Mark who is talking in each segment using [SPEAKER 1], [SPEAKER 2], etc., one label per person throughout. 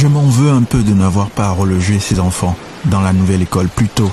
[SPEAKER 1] Je m'en veux un peu de n'avoir pas relogé ces enfants dans la nouvelle école plus tôt.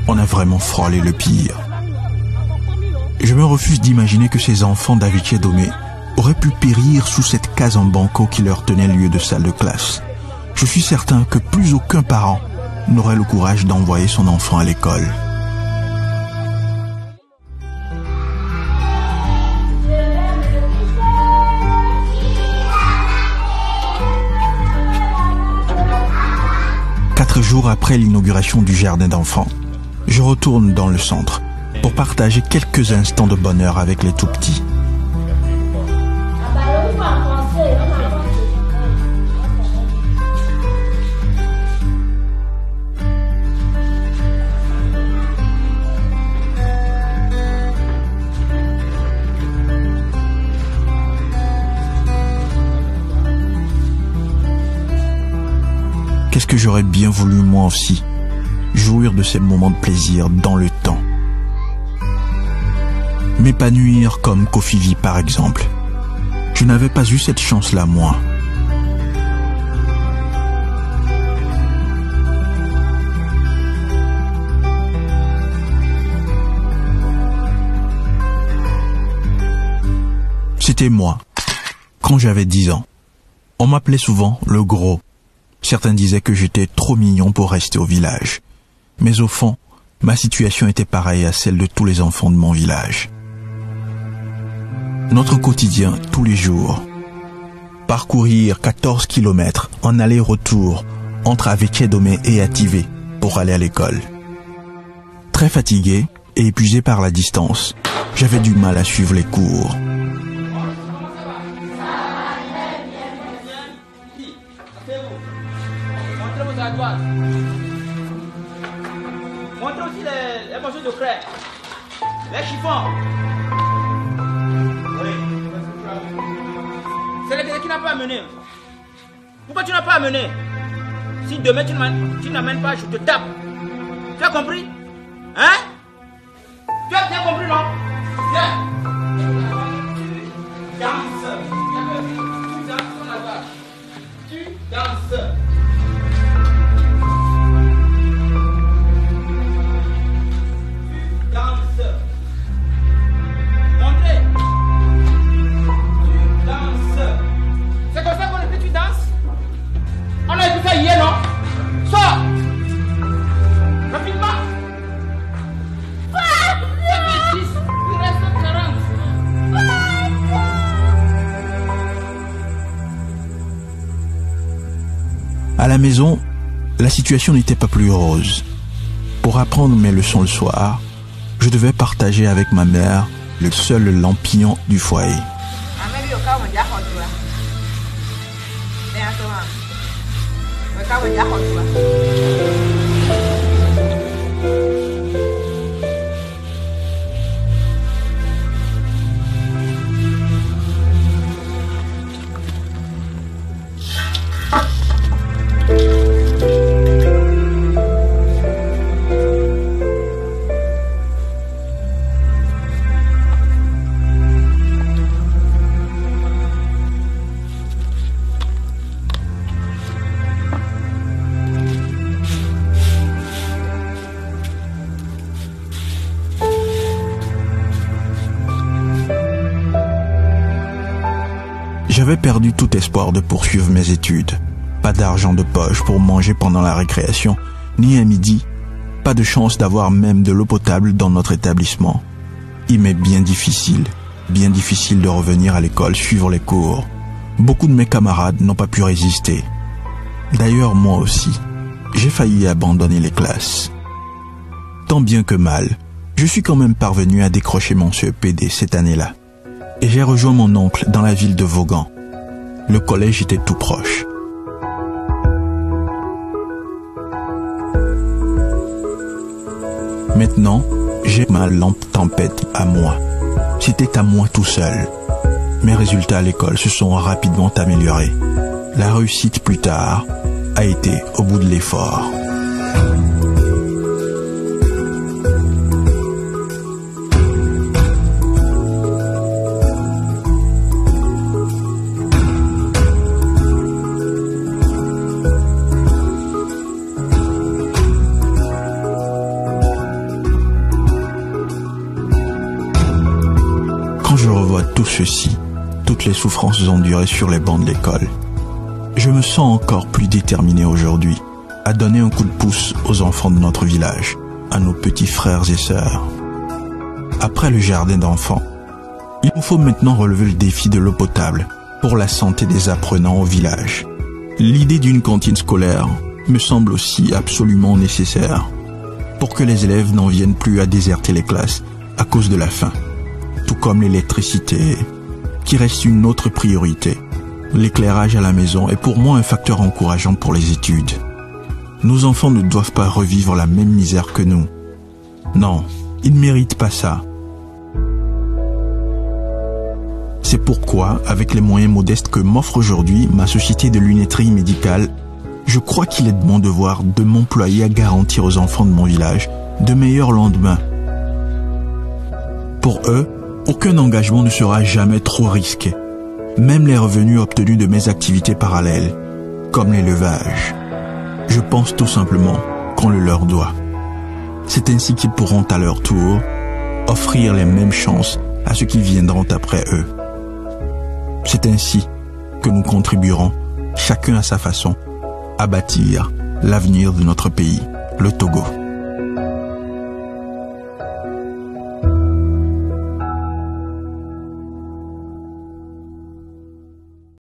[SPEAKER 1] On a vraiment frôlé le pire. Je me refuse d'imaginer que ces enfants d'Aviché Domé auraient pu périr sous cette case en banco qui leur tenait lieu de salle de classe. Je suis certain que plus aucun parent n'aurait le courage d'envoyer son enfant à l'école. Quatre jours après l'inauguration du jardin d'enfants, je retourne dans le centre pour partager quelques instants de bonheur avec les tout-petits. Qu'est-ce que j'aurais bien voulu moi aussi jouir de ces moments de plaisir dans le temps. M'épanouir comme Kofivi par exemple. Je n'avais pas eu cette chance-là moi. C'était moi, quand j'avais 10 ans. On m'appelait souvent le gros. Certains disaient que j'étais trop mignon pour rester au village. Mais au fond, ma situation était pareille à celle de tous les enfants de mon village. Notre quotidien, tous les jours. Parcourir 14 kilomètres en aller-retour entre Aviché Domé et Ativé pour aller à l'école. Très fatigué et épuisé par la distance, j'avais du mal à suivre les cours.
[SPEAKER 2] Montrez aussi les morceaux de crêpes, les chiffons. Oui. C'est le qui n'a pas amené. Pourquoi tu n'as pas amené? Si demain tu n'amènes pas, je te tape. Tu as compris? Hein? Tu as bien compris, non? Viens. Tu danses. Tu danses sur la vache. Tu danses.
[SPEAKER 1] À la maison, la situation n'était pas plus rose. Pour apprendre mes leçons le soir, je devais partager avec ma mère le seul lampion du foyer. J'avais perdu tout espoir de poursuivre mes études. Pas d'argent de poche pour manger pendant la récréation, ni à midi. Pas de chance d'avoir même de l'eau potable dans notre établissement. Il m'est bien difficile de revenir à l'école suivre les cours. Beaucoup de mes camarades n'ont pas pu résister. D'ailleurs, moi aussi, j'ai failli abandonner les classes. Tant bien que mal, je suis quand même parvenu à décrocher mon CEPD cette année-là. Et j'ai rejoint mon oncle dans la ville de Vaughan. Le collège était tout proche. Maintenant, j'ai ma lampe tempête à moi. C'était à moi tout seul. Mes résultats à l'école se sont rapidement améliorés. La réussite plus tard a été au bout de l'effort. Quand je revois tout ceci, toutes les souffrances endurées sur les bancs de l'école, je me sens encore plus déterminé aujourd'hui à donner un coup de pouce aux enfants de notre village, à nos petits frères et sœurs. Après le jardin d'enfants, il nous faut maintenant relever le défi de l'eau potable pour la santé des apprenants au village. L'idée d'une cantine scolaire me semble aussi absolument nécessaire pour que les élèves n'en viennent plus à déserter les classes à cause de la faim. Tout comme l'électricité, qui reste une autre priorité. L'éclairage à la maison est pour moi un facteur encourageant pour les études. Nos enfants ne doivent pas revivre la même misère que nous. Non, ils ne méritent pas ça. C'est pourquoi, avec les moyens modestes que m'offre aujourd'hui ma société de lunetterie médicale, je crois qu'il est de mon devoir de m'employer à garantir aux enfants de mon village de meilleurs lendemains. Pour eux, aucun engagement ne sera jamais trop risqué. Même les revenus obtenus de mes activités parallèles, comme l'élevage. Je pense tout simplement qu'on le leur doit. C'est ainsi qu'ils pourront à leur tour offrir les mêmes chances à ceux qui viendront après eux. C'est ainsi que nous contribuerons, chacun à sa façon, à bâtir l'avenir de notre pays, le Togo.